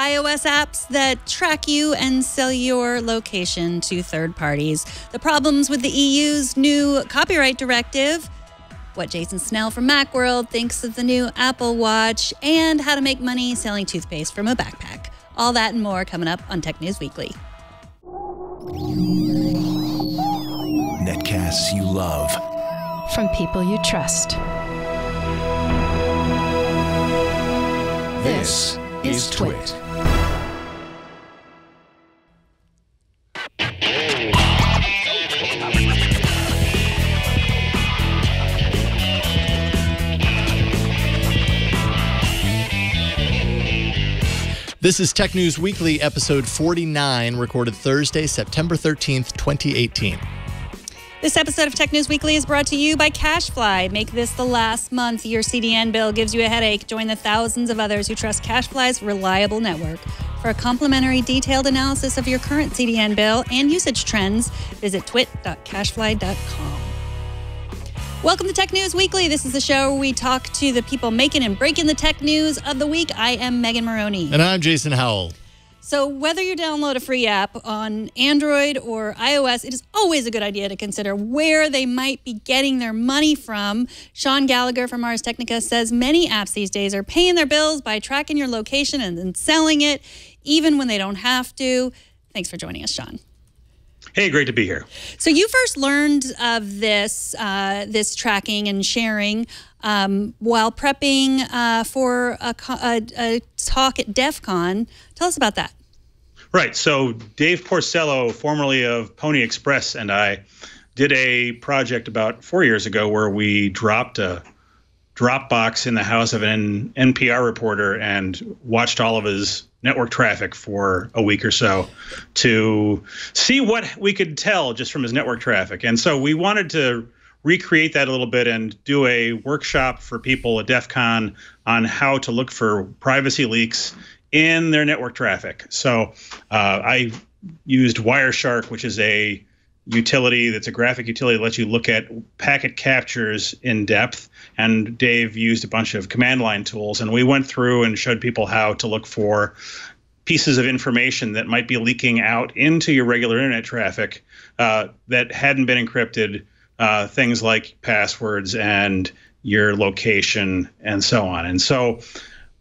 iOS apps that track you and sell your location to third parties, the problems with the EU's new copyright directive, what Jason Snell from Macworld thinks of the new Apple Watch, and how to make money selling toothpaste from a backpack. All that and more coming up on Tech News Weekly. Netcasts you love. From people you trust. This is Twit. This is Tech News Weekly, episode 49, recorded Thursday, September 13th, 2018. This episode of Tech News Weekly is brought to you by CashFly. Make this the last month your CDN bill gives you a headache. Join the thousands of others who trust CashFly's reliable network. For a complimentary detailed analysis of your current CDN bill and usage trends, visit twit.cashfly.com. Welcome to Tech News Weekly. This is the show where we talk to the people making and breaking the tech news of the week. I am Megan Maroney. And I'm Jason Howell. So whether you download a free app on Android or iOS, it is always a good idea to consider where they might be getting their money from. Sean Gallagher from Ars Technica says many apps these days are paying their bills by tracking your location and then selling it, even when they don't have to. Thanks for joining us, Sean. Hey, great to be here. So you first learned of this tracking and sharing while prepping for a talk at DEF CON. Tell us about that. Right. So Dave Porcello, formerly of Pony Express, and I did a project about 4 years ago where we dropped a Dropbox in the house of an NPR reporter and watched all of his network traffic for a week or so to see what we could tell just from his network traffic. And so we wanted to recreate that a little bit and do a workshop for people at DEF CON on how to look for privacy leaks in their network traffic. So I used Wireshark, which is a utility that's a graphic utility that lets you look at packet captures in depth. And Dave used a bunch of command line tools. And we went through and showed people how to look for pieces of information that might be leaking out into your regular internet traffic that hadn't been encrypted, things like passwords and your location and so on. And so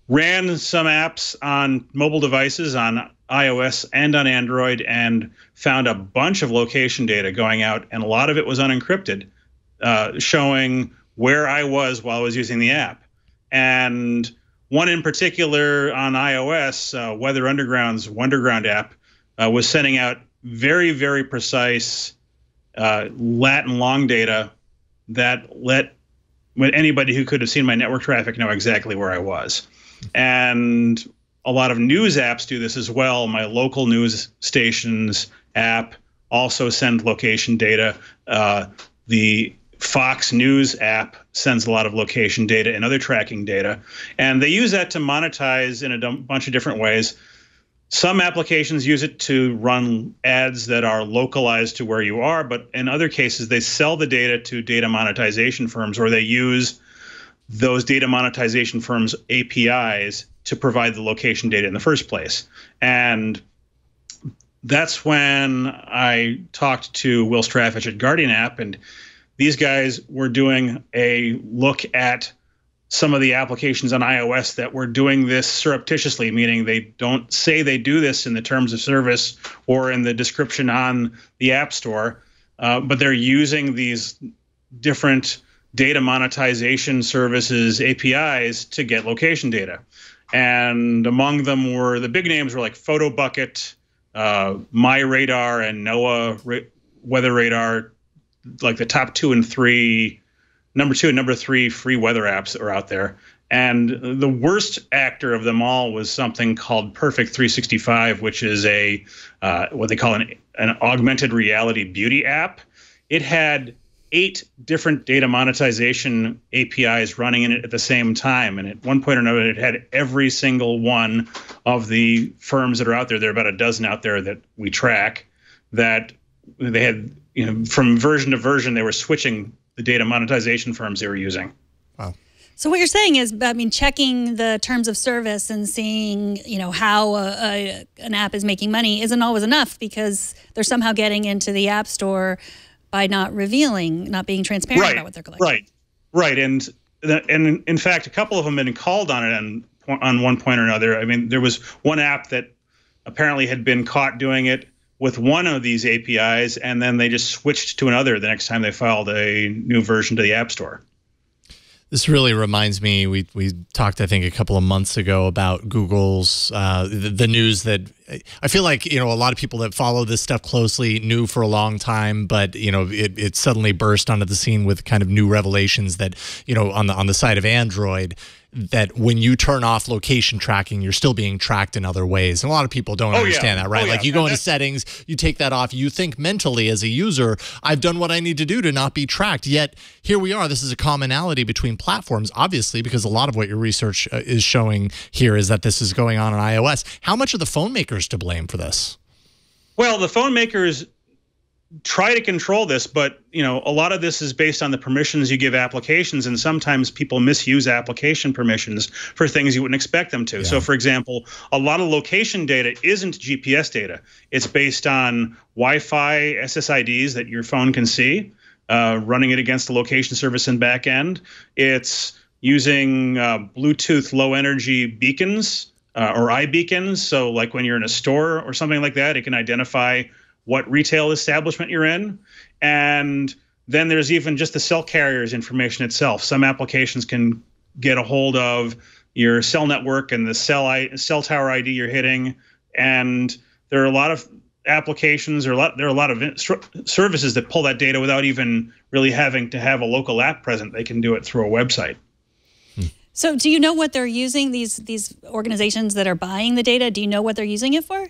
ran some apps on mobile devices on iOS and on Android and found a bunch of location data going out, and a lot of it was unencrypted, showing where I was while I was using the app. And one in particular on iOS, Weather Underground's Wonderground app, was sending out very, very precise lat and long data that let anybody who could have seen my network traffic know exactly where I was. And a lot of news apps do this as well. My local news stations app also send location data. The Fox News app sends a lot of location data and other tracking data. And they use that to monetize in a bunch of different ways. Some applications use it to run ads that are localized to where you are, but in other cases, they sell the data to data monetization firms, or they use those data monetization firms' APIs to provide the location data in the first place. And that's when I talked to Will Straffage at Guardian App, and these guys were doing a look at some of the applications on iOS that were doing this surreptitiously, meaning they don't say they do this in the terms of service or in the description on the App Store, but they're using these different data monetization services APIs to get location data. And among them were the big names were like PhotoBucket, MyRadar, and NOAA Weather Radar, like the top 2 and 3, number 2 and number 3 free weather apps that are out there. And the worst actor of them all was something called Perfect 365, which is a what they call an augmented reality beauty app. It had 8 different data monetization APIs running in it at the same time. And at one point or another, it had every single one of the firms that are out there. There are about a dozen out there that we track that they had, you know, from version to version, they were switching the data monetization firms they were using. Wow. So what you're saying is, I mean, checking the terms of service and seeing, how an app is making money isn't always enough, because they're somehow getting into the App Store by not being transparent about what they're collecting. Right. And in fact, a couple of them have been called on it on one point or another. I mean, there was one app that apparently had been caught doing it with one of these APIs, and then they just switched to another the next time they filed a new version to the App Store. This really reminds me, we talked, I think, a couple of months ago about Google's, the news that I feel like, a lot of people that follow this stuff closely knew for a long time, but, it suddenly burst onto the scene with kind of new revelations that, on the side of Android, that when you turn off location tracking, you're still being tracked in other ways. And a lot of people don't understand that, right? Like you go into settings, you take that off, you think mentally as a user, I've done what I need to do to not be tracked. Yet here we are. This is a commonality between platforms, obviously, because a lot of what your research is showing here is that this is going on iOS. How much are the phone makers to blame for this? Well, the phone makers try to control this, but a lot of this is based on the permissions you give applications, and sometimes people misuse application permissions for things you wouldn't expect them to. Yeah. So for example, a lot of location data isn't GPS data. It's based on Wi-Fi SSIDs that your phone can see, running it against the location service in back end. It's using Bluetooth low energy beacons or iBeacons. So like when you're in a store or something like that, it can identify what retail establishment you're in. And then there's even just the cell carrier's information itself. Some applications can get a hold of your cell network and the cell tower ID you're hitting. And there are a lot of applications, there are a lot of services that pull that data without even really having to have a local app present. They can do it through a website. So do you know what they're using, these organizations that are buying the data? Do you know what they're using it for?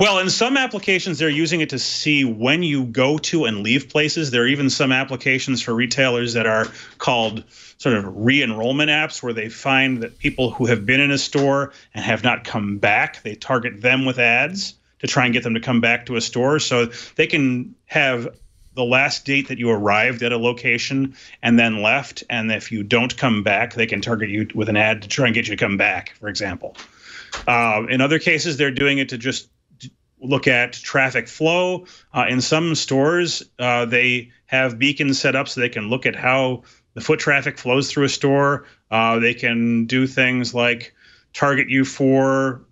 Well, in some applications, they're using it to see when you go to and leave places. There are even some applications for retailers that are called sort of re-enrollment apps, where they find that people who have been in a store and have not come back, they target them with ads to try and get them to come back to a store. So they can have the last date that you arrived at a location and then left. And if you don't come back, they can target you with an ad to try and get you to come back, for example. In other cases, they're doing it to just look at traffic flow. In some stores, they have beacons set up so they can look at how the foot traffic flows through a store. They can do things like target you for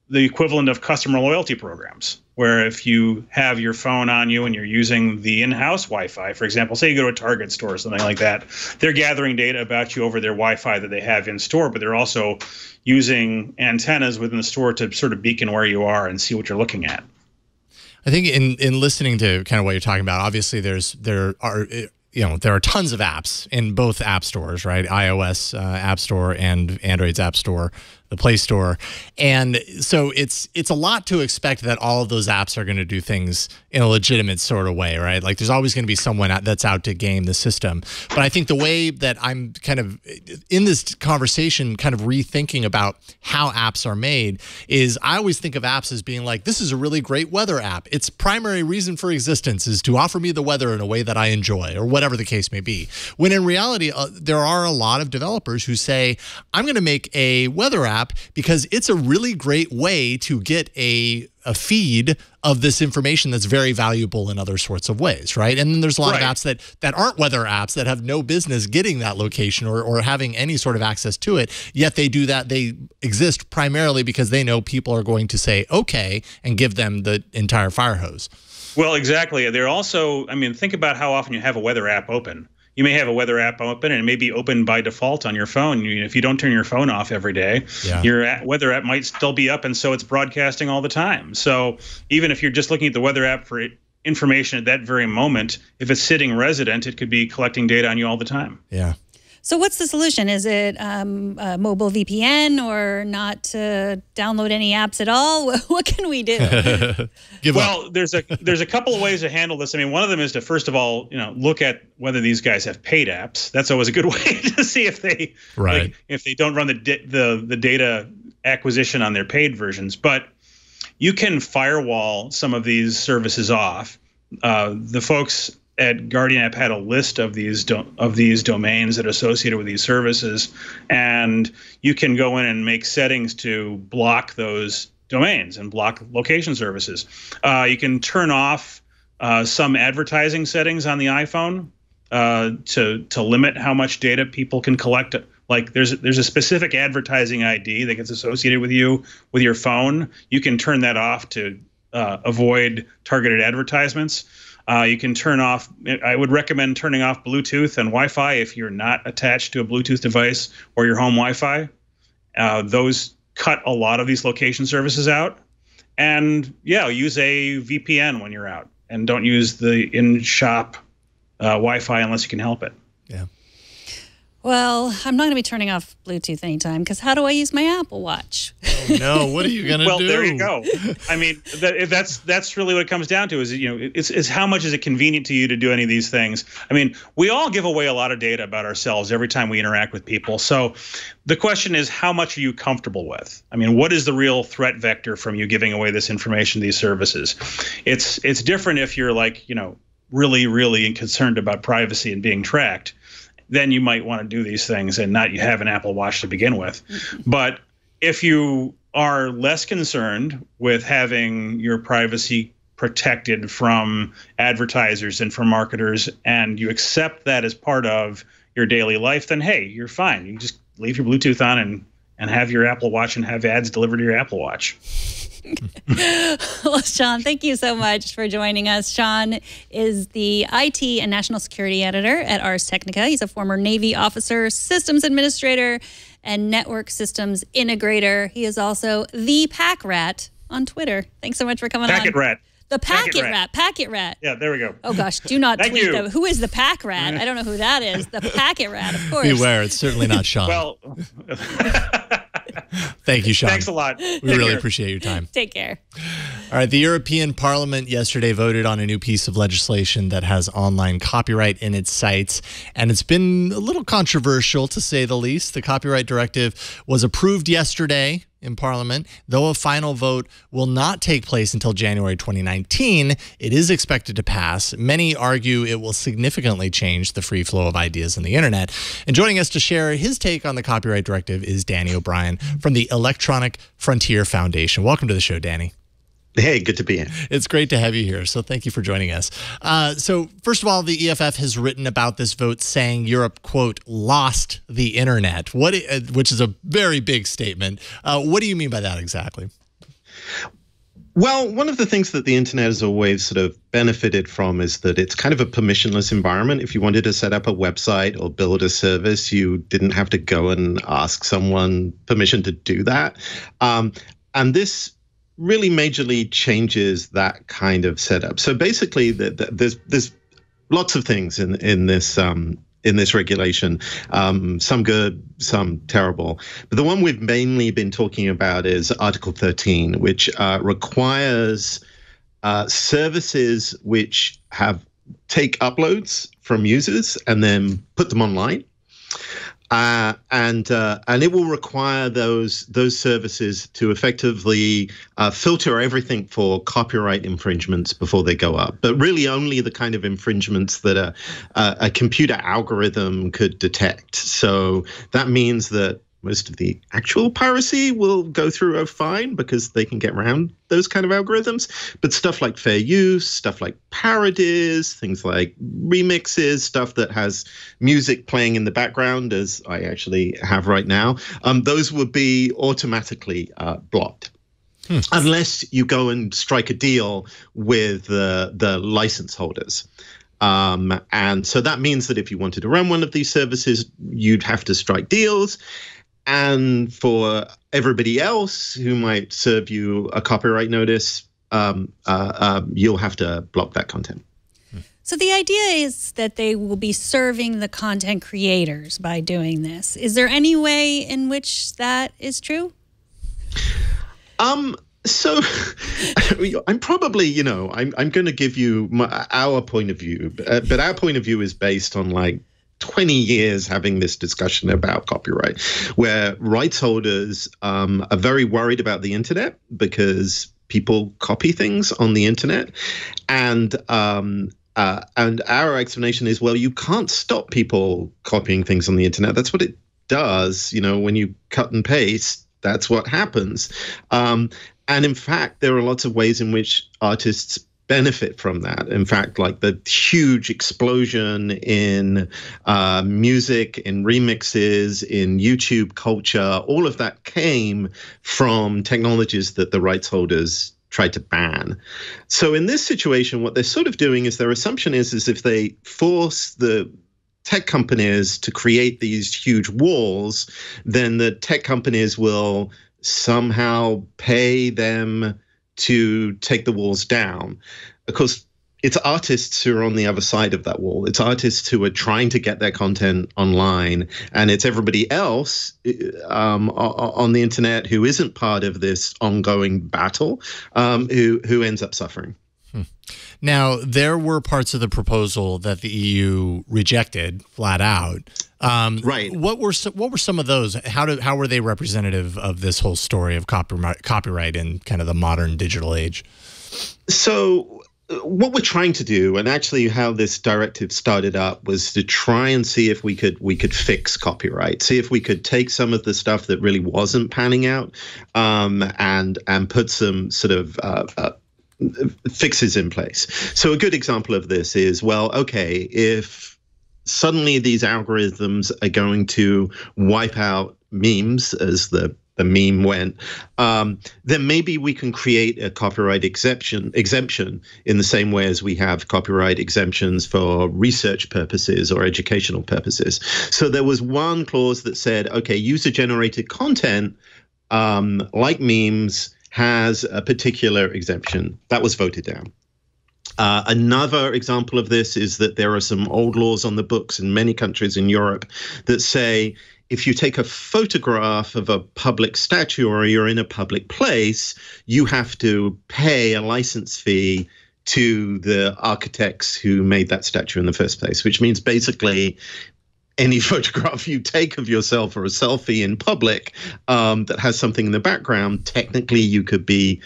the equivalent of customer loyalty programs, where if you have your phone on you and you're using the in-house Wi-Fi, for example, say you go to a Target store or something like that, they're gathering data about you over their Wi-Fi that they have in store, but they're also using antennas within the store to sort of beacon where you are and see what you're looking at. I think in listening to kind of what you're talking about, obviously there are tons of apps in both app stores, right? iOS App Store and Android's App Store, the Play Store. And so it's a lot to expect that all of those apps are going to do things in a legitimate sort of way, right? Like there's always going to be someone that's out to game the system. But I think the way that I'm kind of in this conversation kind of rethinking about how apps are made is I always think of apps as being like, this is a really great weather app. Its primary reason for existence is to offer me the weather in a way that I enjoy, or whatever the case may be. When in reality, there are a lot of developers who say, I'm going to make a weather app because it's a really great way to get a feed of this information that's very valuable in other sorts of ways, right? And then there's a lot of apps that aren't weather apps that have no business getting that location or having any sort of access to it, yet they do that. They exist primarily because they know people are going to say, okay, and give them the entire fire hose. Well, exactly. They're also, I mean, think about how often you have a weather app open. You may have a weather app open and it may be open by default on your phone. If you don't turn your phone off every day, your weather app might still be up, and so it's broadcasting all the time. So even if you're just looking at the weather app for information at that very moment, if it's sitting resident, it could be collecting data on you all the time. Yeah. So what's the solution? Is it a mobile VPN, or not to download any apps at all? What can we do? Well, there's a couple of ways to handle this. I mean, one of them is to, first of all, look at whether these guys have paid apps. That's always a good way to see if they if they don't run the data acquisition on their paid versions. But you can firewall some of these services off. The folks Guardian App had a list of these domains that are associated with these services, and you can go in and make settings to block those domains and block location services. You can turn off some advertising settings on the iPhone to limit how much data people can collect. Like there's a specific advertising ID that gets associated with you with your phone. You can turn that off to avoid targeted advertisements. You can turn off. I would recommend turning off Bluetooth and Wi-Fi if you're not attached to a Bluetooth device or your home Wi-Fi. Those cut a lot of these location services out. And yeah, use a VPN when you're out, and don't use the in-shop Wi-Fi unless you can help it. Yeah. Well, I'm not going to be turning off Bluetooth anytime, because how do I use my Apple Watch? Oh, no, what are you going to do? Well, there you go. I mean, that's really what it comes down to is, it's how much is it convenient to you to do any of these things? I mean, we all give away a lot of data about ourselves every time we interact with people. So the question is, how much are you comfortable with? I mean, what is the real threat vector from you giving away this information to these services? It's different if you're like, really, really concerned about privacy and being tracked. Then you might want to do these things and not have an Apple Watch to begin with. But if you are less concerned with having your privacy protected from advertisers and from marketers, and you accept that as part of your daily life, then hey, you're fine. You just leave your Bluetooth on and have your Apple Watch and have ads delivered to your Apple Watch. Well, Sean, thank you so much for joining us. Sean is the IT and National Security Editor at Ars Technica. He's a former Navy officer, systems administrator, and network systems integrator. He is also the Pack Rat on Twitter. Thanks so much for coming on. Packet Rat. The Packet Rat. Packet Rat. Yeah, there we go. Oh, gosh. Do not Thank tweet you. them. Who is the Pack Rat? I don't know who that is. The Packet Rat, of course. Beware, it's certainly not Sean. Well, thank you, Sean. thanks a lot. We Take really care. appreciate your time. Take care. All right, the European Parliament yesterday voted on a new piece of legislation that has online copyright in its sights, and it's been a little controversial, to say the least. The copyright directive was approved yesterday in Parliament. Though a final vote will not take place until January 2019, it is expected to pass. Many argue it will significantly change the free flow of ideas on the internet. And joining us to share his take on the copyright directive is Danny O'Brien from the Electronic Frontier Foundation. Welcome to the show, Danny. Hey, good to be here. It's great to have you here, so thank you for joining us. So first of all, the EFF has written about this vote saying Europe, quote, lost the internet, which is a very big statement. What do you mean by that exactly? Well, one of the things that the internet has always sort of benefited from is that it's kind of a permissionless environment. If you wanted to set up a website or build a service, you didn't have to go and ask someone permission to do that. And this really majorly changes that kind of setup. So basically, there's lots of things in this regulation, some good, some terrible. But the one we've mainly been talking about is Article 13, which requires services which take uploads from users and then put them online. And it will require those services to effectively filter everything for copyright infringements before they go up, but really only the kind of infringements that a computer algorithm could detect. So that means that most of the actual piracy will go through fine because they can get around those kind of algorithms. But stuff like fair use, stuff like parodies, things like remixes, stuff that has music playing in the background, as I actually have right now, those would be automatically blocked. Unless you go and strike a deal with the license holders. And so that means that if you wanted to run one of these services, you'd have to strike deals. And for everybody else who might serve you a copyright notice, you'll have to block that content. So the idea is that they will be serving the content creators by doing this. Is there any way in which that is true? So I'm probably, I'm going to give you our point of view, but our point of view is based on like 20 years having this discussion about copyright, where rights holders are very worried about the internet because people copy things on the internet. And And our explanation is, well, you can't stop people copying things on the internet. That's what it does. When you cut and paste, that's what happens. And in fact, there are lots of ways in which artists benefit from that. In fact, like the huge explosion in music, in remixes, in YouTube culture, all of that came from technologies that the rights holders tried to ban. So in this situation, what they're sort of doing is their assumption is if they force the tech companies to create these huge walls, then the tech companies will somehow pay them to take the walls down. Of course, it's artists who are on the other side of that wall. It's artists who are trying to get their content online, and it's everybody else on the internet who isn't part of this ongoing battle who ends up suffering. Now, there were parts of the proposal that the EU rejected flat out. Right. What were some of those? How were they representative of this whole story of copyright in kind of the modern digital age? So what we're trying to do, and actually how this directive started up, was to try and see if we could fix copyright, see if we could take some of the stuff that really wasn't panning out, and put some sort of fixes in place. So a good example of this is, well, okay, if suddenly these algorithms are going to wipe out memes, as the meme went, then maybe we can create a copyright exemption in the same way as we have copyright exemptions for research purposes or educational purposes. So there was one clause that said, okay, user-generated content, like memes, has a particular exemption. That was voted down. Another example of this is that there are some old laws on the books in many countries in Europe that say if you take a photograph of a public statue or you're in a public place, you have to pay a license fee to the architects who made that statue in the first place, which means basically any photograph you take of yourself or a selfie in public that has something in the background, technically you could be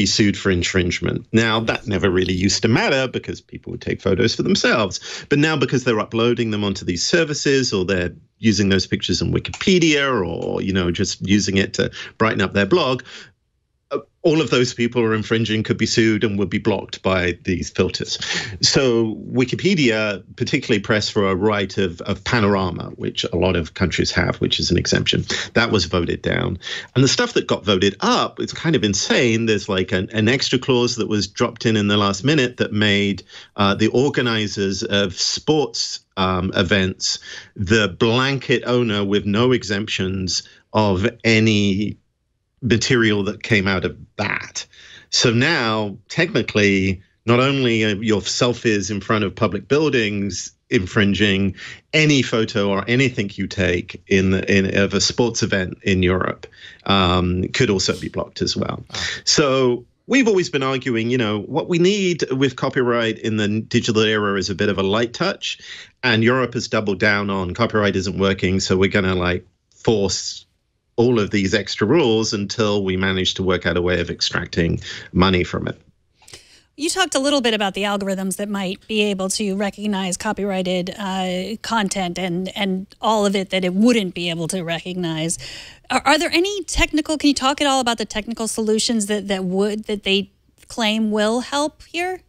sued for infringement. Now, that never really used to matter because people would take photos for themselves. But now, because they're uploading them onto these services, or they're using those pictures in Wikipedia, or just using it to brighten up their blog, all of those people are infringing, could be sued, and would be blocked by these filters. So Wikipedia particularly pressed for a right of panorama, which a lot of countries have, which is an exemption. That was voted down. And the stuff that got voted up, it's kind of insane. There's like an extra clause that was dropped in the last minute that made the organizers of sports events the blanket owner with no exemptions of any material that came out of that. So now, technically, not only are your selfies in front of public buildings infringing, any photo or anything you take of a sports event in Europe could also be blocked as well. So we've always been arguing, what we need with copyright in the digital era is a bit of a light touch, and Europe has doubled down on copyright isn't working, so we're going to force all of these extra rules until we manage to work out a way of extracting money from it. You talked a little bit about the algorithms that might be able to recognize copyrighted content and all of it that it wouldn't be able to recognize. Are there any technical, can you talk at all about the technical solutions that they claim will help here?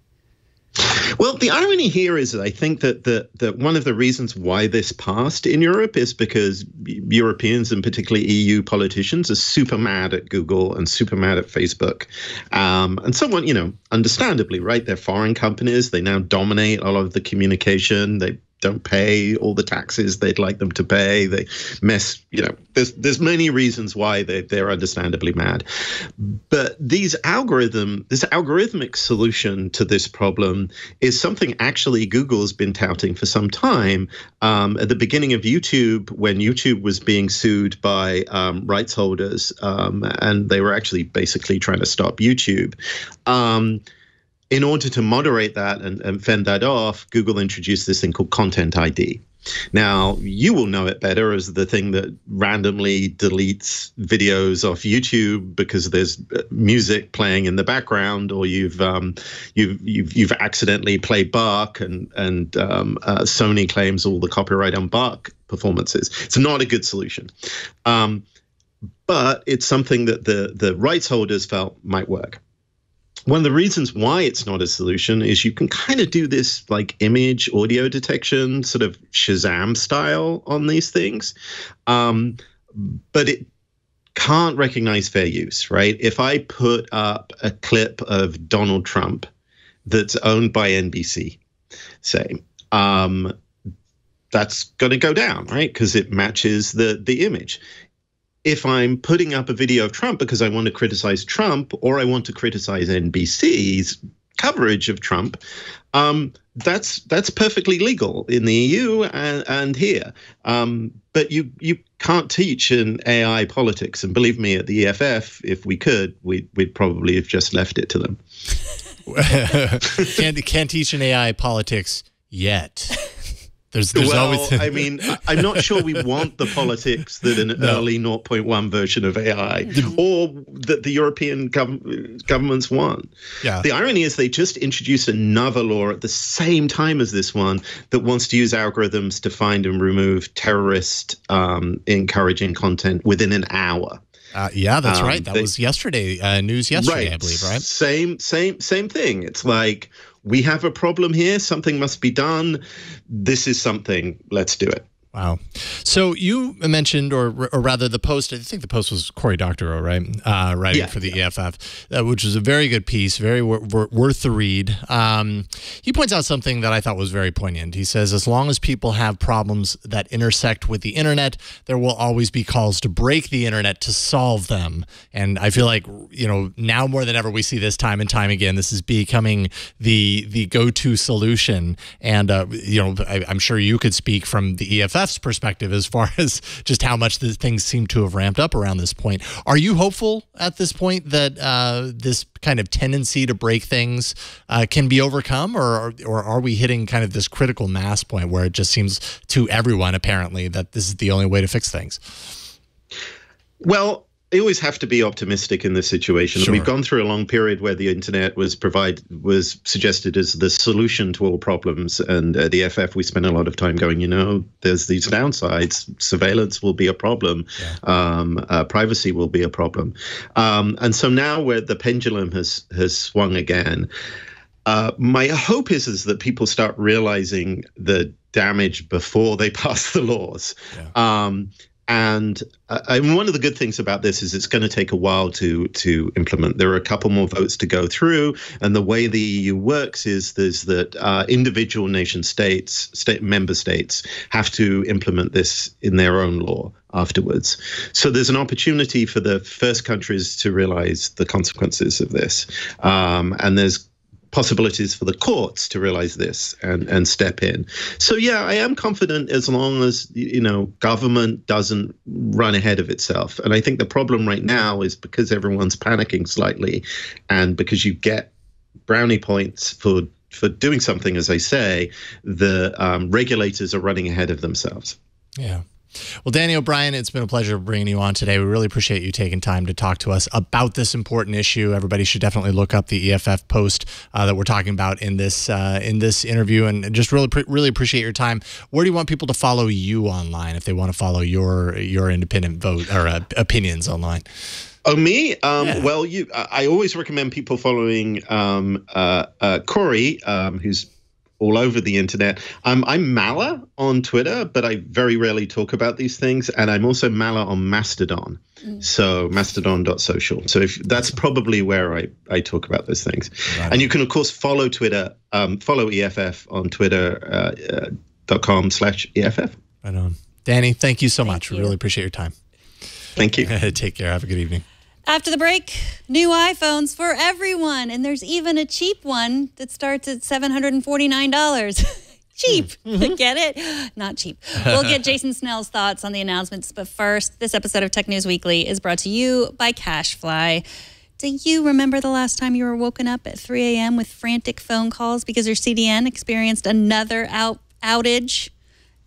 Well, the irony here is that I think that one of the reasons why this passed in Europe is because Europeans, and particularly EU politicians, are super mad at Google and super mad at Facebook. And someone, understandably, right? They're foreign companies. They now dominate a lot of the communication. They don't pay all the taxes they'd like them to pay. They mess, there's many reasons why they're understandably mad. But this algorithmic solution to this problem is something actually Google's been touting for some time. At the beginning of YouTube, when YouTube was being sued by rights holders, and they were actually basically trying to stop YouTube, in order to moderate that and fend that off, Google introduced this thing called Content ID. Now, you will know it better as the thing that randomly deletes videos off YouTube because there's music playing in the background, or you've accidentally played Bach, and Sony claims all the copyright on Bach performances. It's not a good solution, but it's something that the rights holders felt might work. One of the reasons why it's not a solution is you can kind of do this like image audio detection, sort of Shazam style on these things. But it can't recognize fair use, right? If I put up a clip of Donald Trump that's owned by NBC, say, that's going to go down, right? Because it matches the image. If I'm putting up a video of Trump because I want to criticize Trump, or I want to criticize NBC's coverage of Trump, that's perfectly legal in the EU and here. But you can't teach an AI politics. And believe me, at the EFF, if we could, we'd probably have just left it to them. Can't teach an AI politics yet. There's always. I mean, I'm not sure we want the politics that an early 0.1 version of AI or that the European governments want. Yeah. The irony is they just introduced another law at the same time as this one that wants to use algorithms to find and remove terrorist encouraging content within an hour. Yeah, that's right. That was yesterday, news yesterday, right. I believe, right? Same thing. It's like, we have a problem here. Something must be done. This is something. Let's do it. Wow. So you mentioned, or rather the post, I think the post was Cory Doctorow, right? Writing for the EFF, which was a very good piece, very worth the read. He points out something that I thought was very poignant. He says, as long as people have problems that intersect with the internet, there will always be calls to break the internet to solve them. And I feel like, now more than ever, we see this time and time again. This is becoming the go-to solution. And, I'm sure you could speak from the EFF's perspective as far as just how much things seem to have ramped up around this point. Are you hopeful at this point that this kind of tendency to break things can be overcome, or are we hitting kind of this critical mass point where it just seems to everyone apparently that this is the only way to fix things? Well, I always have to be optimistic in this situation. Sure. We've gone through a long period where the internet was suggested as the solution to all problems. And at the EFF, we spent a lot of time going, there's these downsides. Surveillance will be a problem. Yeah. Privacy will be a problem. And so now where the pendulum has swung again, my hope is that people start realizing the damage before they pass the laws. Yeah. And one of the good things about this is it's going to take a while to implement. There are a couple more votes to go through. And the way the EU works is that individual member states have to implement this in their own law afterwards. So there's an opportunity for the first countries to realize the consequences of this. And there's possibilities for the courts to realize this and step in. So yeah, I am confident as long as government doesn't run ahead of itself. And I think the problem right now is because everyone's panicking slightly, and because you get brownie points for doing something, as I say, the regulators are running ahead of themselves. Yeah. Well, Danny O'Brien, it's been a pleasure bringing you on today. We really appreciate you taking time to talk to us about this important issue. Everybody should definitely look up the EFF post that we're talking about in this interview, and just really appreciate your time. Where do you want people to follow you online if they want to follow your independent vote or opinions online? Oh, me? Yeah. Well, I always recommend people following Cory, who's all over the internet. I'm Mala on Twitter, but I very rarely talk about these things. And I'm also Mala on Mastodon. So mastodon.social. So that's probably where I talk about those things. Right. And you can, of course, follow Twitter, follow EFF on Twitter.com/EFF. Right on. Danny, thank you so much. We really appreciate your time. Thank you. Take care. Have a good evening. After the break, new iPhones for everyone. And there's even a cheap one that starts at $749. Cheap. Get it? Not cheap. We'll get Jason Snell's thoughts on the announcements. But first, this episode of Tech News Weekly is brought to you by CashFly. Do you remember the last time you were woken up at 3 a.m. with frantic phone calls because your CDN experienced another outage?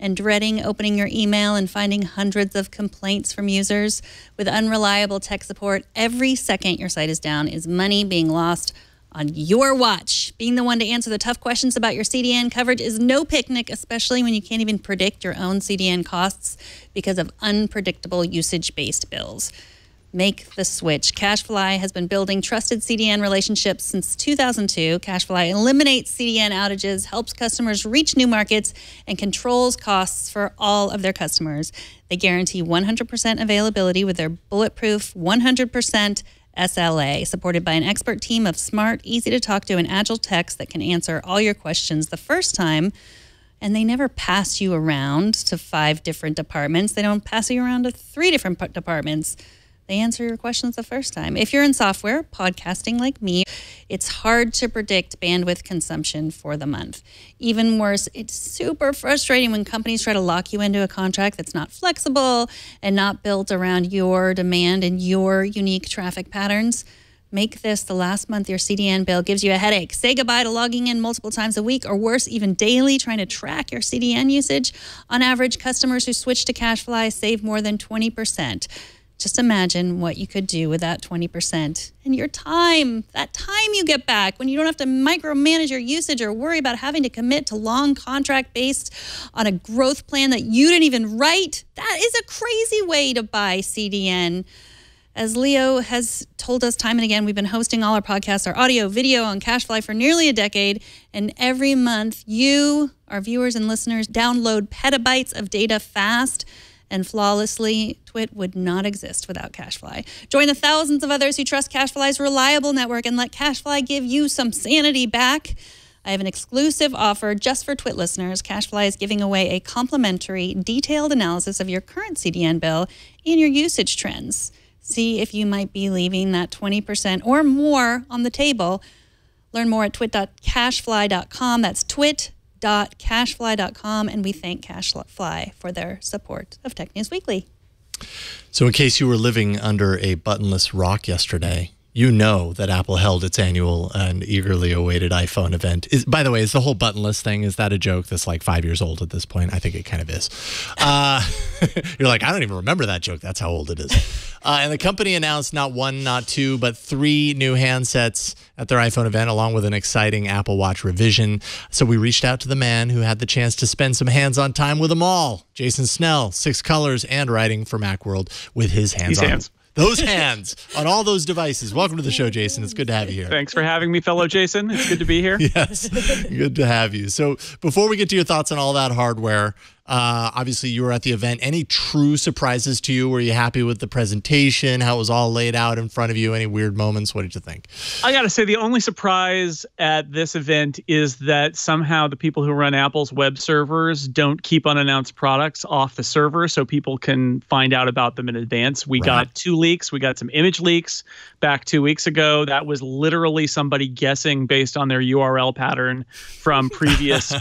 and dreading opening your email and finding hundreds of complaints from users? With unreliable tech support, every second your site is down is money being lost on your watch. Being the one to answer the tough questions about your CDN coverage is no picnic, especially when you can't even predict your own CDN costs because of unpredictable usage-based bills. Make the switch. CashFly has been building trusted CDN relationships since 2002. CashFly eliminates CDN outages, helps customers reach new markets, and controls costs for all of their customers. They guarantee 100% availability with their bulletproof 100% SLA, supported by an expert team of smart, easy to talk to, and agile techs that can answer all your questions the first time. And they never pass you around to 5 different departments. They don't pass you around to 3 different departments. They answer your questions the first time. If you're in software, podcasting like me, it's hard to predict bandwidth consumption for the month. Even worse, it's super frustrating when companies try to lock you into a contract that's not flexible and not built around your demand and your unique traffic patterns. Make this the last month your CDN bill gives you a headache. Say goodbye to logging in multiple times a week, or worse, even daily, trying to track your CDN usage. On average, customers who switch to CashFly save more than 20%. Just imagine what you could do with that 20% and your time, that time you get back when you don't have to micromanage your usage or worry about having to commit to long contract based on a growth plan that you didn't even write. That is a crazy way to buy CDN. As Leo has told us time and again, we've been hosting all our podcasts, our audio, video on CashFly for nearly a decade. And every month you, our viewers and listeners, download petabytes of data fast and flawlessly. Twit would not exist without CashFly. Join the thousands of others who trust CashFly's reliable network and let CashFly give you some sanity back. I have an exclusive offer just for Twit listeners. CashFly is giving away a complimentary, detailed analysis of your current CDN bill and your usage trends. See if you might be leaving that 20% or more on the table. Learn more at twit.cashfly.com. That's twit.cashfly.com, and we thank CashFly for their support of Tech News Weekly. So in case you were living under a buttonless rock yesterday, you know that Apple held its annual and eagerly awaited iPhone event. By the way, is the whole buttonless thing, is that a joke that's like 5 years old at this point? I think it kind of is. You're like, I don't even remember that joke. That's how old it is. And the company announced not 1, not 2, but 3 new handsets at their iPhone event, along with an exciting Apple Watch revision. So we reached out to the man who had the chance to spend some hands-on time with them all. Jason Snell, 6 colors and writing for Macworld with his hands-on. Those hands on all those devices. Welcome to the show, Jason. It's good to have you here. Thanks for having me, fellow Jason. It's good to be here. Yes, good to have you. So before we get to your thoughts on all that hardware, obviously you were at the event. Any true surprises to you? Were you happy with the presentation, how it was all laid out in front of you? Any weird moments? What did you think? I got to say, the only surprise at this event is that somehow the people who run Apple's web servers don't keep unannounced products off the server so people can find out about them in advance. We got 2 leaks. We got some image leaks back 2 weeks ago. That was literally somebody guessing based on their URL pattern from previous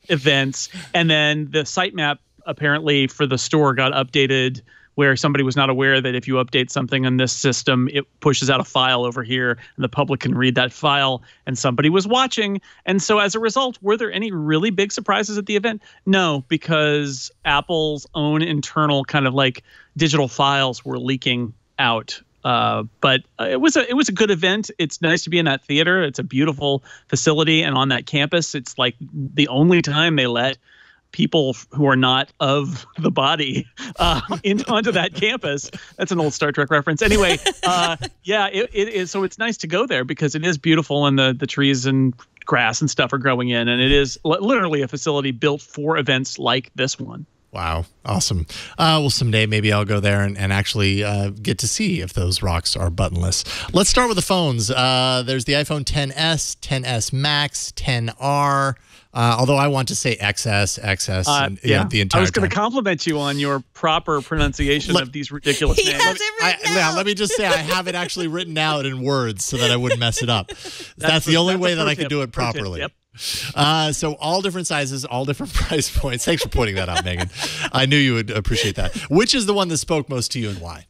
events. And then the sitemap apparently for the store got updated where somebody was not aware that if you update something on this system, it pushes out a file over here and the public can read that file, and somebody was watching. And so as a result, were there any really big surprises at the event? No, because Apple's own internal kind of like digital files were leaking out. But it was a good event. It's nice to be in that theater. It's a beautiful facility, and on that campus, it's like the only time they let people who are not of the body onto that campus. That's an old Star Trek reference. Anyway, yeah, it is. So it's nice to go there because it is beautiful, and the trees and grass and stuff are growing in, and it is literally a facility built for events like this one. Wow. Awesome. Well, someday maybe I'll go there and actually get to see if those rocks are buttonless. Let's start with the phones. There's the iPhone XS, XS Max, XR. Although I want to say XS, and, yeah, the entire I was going to time. compliment you on your proper pronunciation of these ridiculous names. Let me just say I have it actually written out in words so that I wouldn't mess it up. That's the only way that I can do it properly. Yep. So all different sizes, all different price points. Thanks for pointing that out, Megan. I knew you would appreciate that. Which is the one that spoke most to you and why?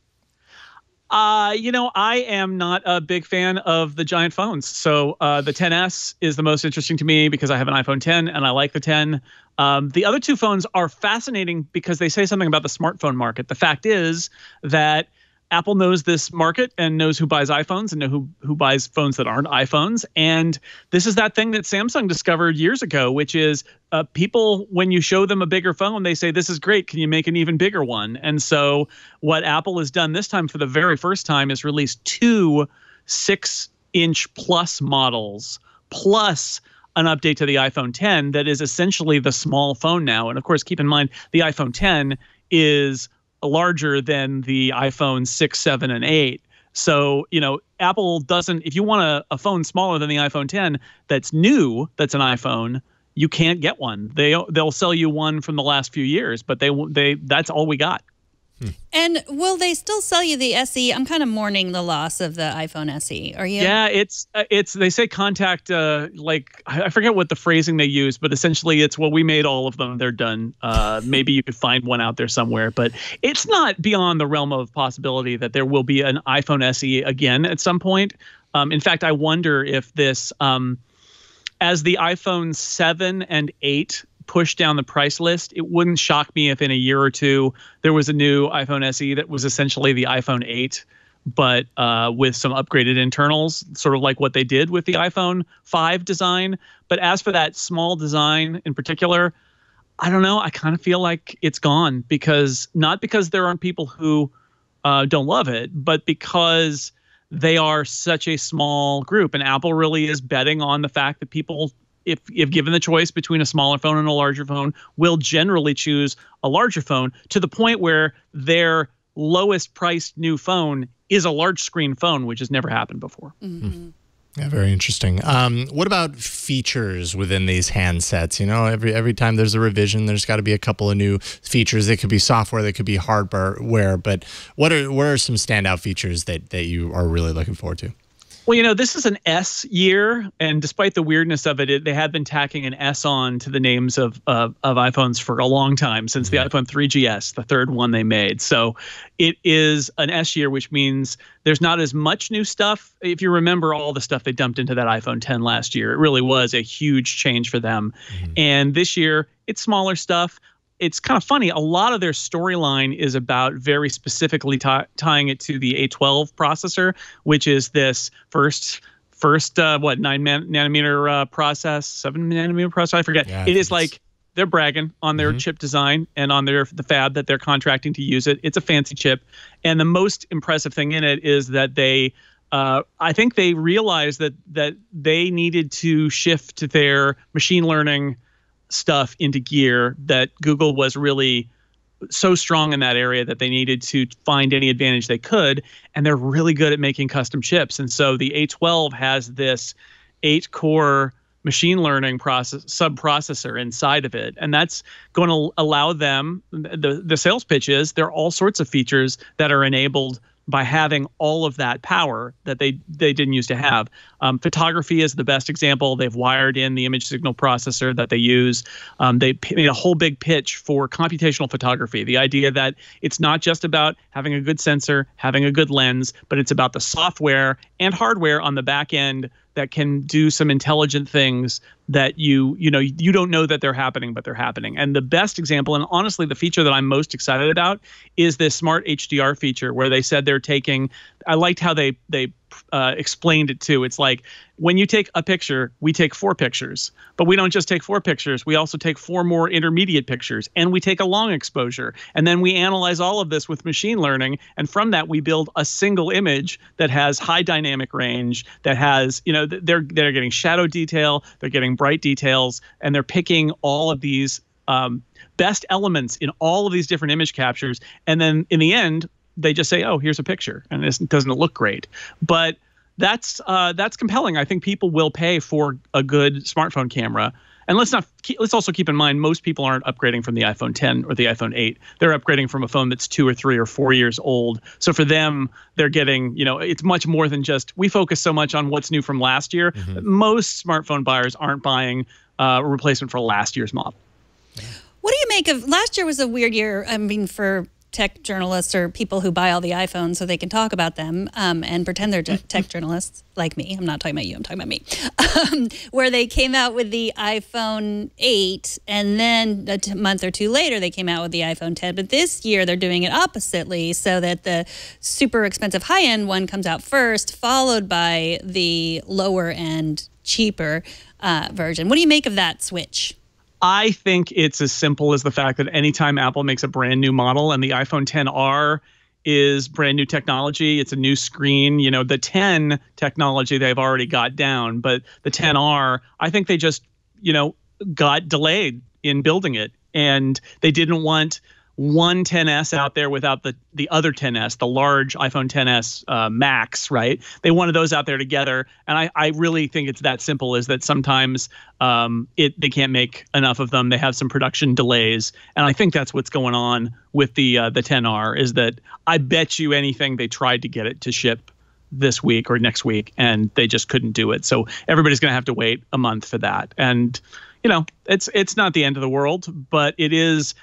I am not a big fan of the giant phones. So the 10S is the most interesting to me because I have an iPhone 10 and I like the 10. The other two phones are fascinating because they say something about the smartphone market. The fact is that Apple knows this market and knows who buys iPhones and who buys phones that aren't iPhones. And this is that thing that Samsung discovered years ago, which is people, when you show them a bigger phone, they say, this is great. Can you make an even bigger one? And so what Apple has done this time for the very first time is release two 6-inch plus models plus an update to the iPhone 10 that is essentially the small phone now. And of course, keep in mind, the iPhone 10 is larger than the iPhone 6, 7, and 8. So, Apple doesn't, if you want a phone smaller than the iPhone 10 that's new, that's an iPhone, you can't get one. They'll sell you one from the last few years, but that's all we got. And will they still sell you the SE? I'm kind of mourning the loss of the iPhone SE. Are you? Yeah, it's they say contact, I forget what the phrasing they use, but essentially it's, well, we made all of them. They're done. Maybe you could find one out there somewhere, but it's not beyond the realm of possibility that there will be an iPhone SE again at some point. In fact, I wonder if this, as the iPhone 7 and 8 push down the price list, it wouldn't shock me if in a year or two there was a new iPhone SE that was essentially the iPhone 8, but with some upgraded internals, sort of like what they did with the iPhone 5 design. But as for that small design in particular, I don't know. I kind of feel like it's gone not because there aren't people who don't love it, but because they are such a small group. And Apple really is betting on the fact that people, if given the choice between a smaller phone and a larger phone, will generally choose a larger phone, to the point where their lowest priced new phone is a large screen phone, which has never happened before. Mm-hmm. Yeah, very interesting. What about features within these handsets? Every time there's a revision, there's got to be a couple of new features. They could be software, they could be hardware, but what are some standout features that you are really looking forward to? Well, this is an S year, and despite the weirdness of it, they have been tacking an S on to the names of iPhones for a long time, since the iPhone 3GS, the third one they made. So it is an S year, which means there's not as much new stuff. If you remember all the stuff they dumped into that iPhone 10 last year, it really was a huge change for them. And this year, it's smaller stuff. It's kind of funny. A lot of their storyline is about very specifically tying it to the A12 processor, which is this first 9 nanometer process, 7 nanometer processor. I forget. Yeah, it is like they're bragging on their chip design and on the fab that they're contracting to use it. It's a fancy chip, and the most impressive thing in it is that they, I think they realized that they needed to shift their machine learning stuff into gear, that Google was really so strong in that area that they needed to find any advantage they could, and they're really good at making custom chips. And so the A12 has this 8-core machine learning sub-processor inside of it, and that's going to allow them, the sales pitch is there are all sorts of features that are enabled by having all of that power that they didn't used to have. Photography is the best example. They've wired in the image signal processor that they use. They made a whole big pitch for computational photography. The idea that it's not just about having a good sensor, having a good lens, but it's about the software and hardware on the back end that can do some intelligent things that you don't know that they're happening, but they're happening. And the best example, and honestly the feature that I'm most excited about, is this smart HDR feature, where they said they're taking, I liked how they explained it too. It's like, when you take a picture, we take 4 pictures, but we don't just take 4 pictures. We also take 4 more intermediate pictures, and we take a long exposure. And then we analyze all of this with machine learning. And from that, we build a single image that has high dynamic range, that has, they're getting shadow detail, they're getting bright details, and they're picking all of these best elements in all of these different image captures. And then in the end, they just say, oh, here's a picture, and this doesn't look great. But that's compelling. I think people will pay for a good smartphone camera. And let's also keep in mind, most people aren't upgrading from the iPhone 10 or the iPhone 8. They're upgrading from a phone that's 2 or 3 or 4 years old. So for them, they're getting, it's much more than just, we focus so much on what's new from last year. Most smartphone buyers aren't buying a replacement for last year's model. What do you make of, last year was a weird year, for tech journalists or people who buy all the iPhones so they can talk about them and pretend they're tech journalists like me. I'm not talking about you. I'm talking about me. Where they came out with the iPhone 8 and then a month or two later they came out with the iPhone 10. But this year they're doing it oppositely so that the super expensive high-end one comes out first, followed by the lower-end, cheaper version. What do you make of that switch? I think it's as simple as the fact that anytime Apple makes a brand new model, and the iPhone XR is brand new technology, it's a new screen. You know, the 10 technology they've already got down, but the XR, I think they just, got delayed in building it. And they didn't want one XS out there without the other XS, the large iPhone XS Max, right? They wanted those out there together. And I really think it's that simple, is that sometimes they can't make enough of them. They have some production delays. And I think that's what's going on with the XR, is that I bet you anything they tried to get it to ship this week or next week, and they just couldn't do it. So everybody's going to have to wait a month for that. And, it's not the end of the world, but it is.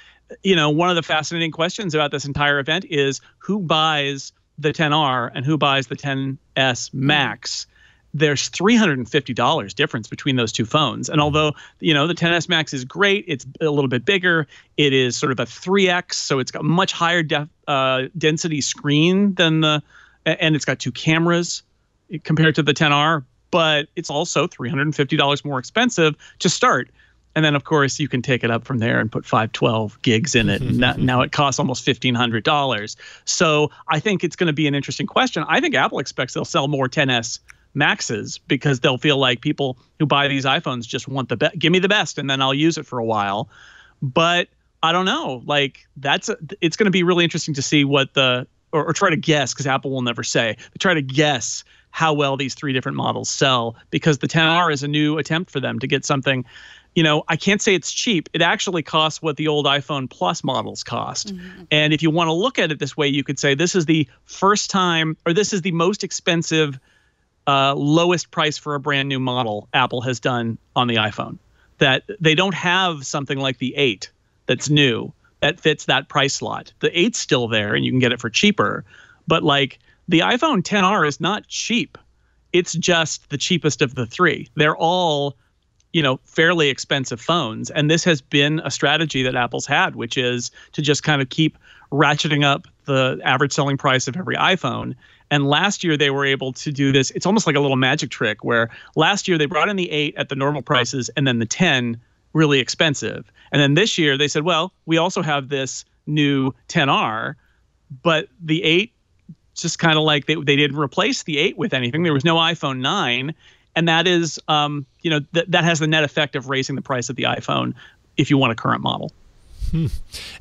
One of the fascinating questions about this entire event is who buys the XR and who buys the XS Max. There's $350 difference between those two phones. And although, the XS Max is great, it's a little bit bigger. It is sort of a 3X, so it's got much higher density screen than and it's got two cameras compared to the XR, but it's also $350 more expensive to start. And then, of course, you can take it up from there and put 512 gigs in it. And now it costs almost $1,500. So I think it's going to be an interesting question. I think Apple expects they'll sell more XS Maxes because they'll feel like people who buy these iPhones just want the best. Give me the best, and then I'll use it for a while. But I don't know. It's going to be really interesting to see what or try to guess, because Apple will never say, but try to guess how well these three different models sell, because the XR is a new attempt for them to get something. I can't say it's cheap. It actually costs what the old iPhone Plus models cost. Mm-hmm. And if you want to look at it this way, you could say this is the first time, or this is the most expensive, lowest price for a brand new model Apple has done on the iPhone. That they don't have something like the 8 that's new that fits that price slot. The 8's still there and you can get it for cheaper. But the iPhone XR is not cheap. It's just the cheapest of the three. They're all fairly expensive phones. And this has been a strategy that Apple's had, which is to just kind of keep ratcheting up the average selling price of every iPhone. And last year they were able to do this. It's almost like a little magic trick, where last year they brought in the 8 at the normal prices and then the 10 really expensive. And then this year they said, well, we also have this new XR, but the 8 just kind of like they didn't replace the 8 with anything. There was no iPhone 9. And that is, that has the net effect of raising the price of the iPhone if you want a current model.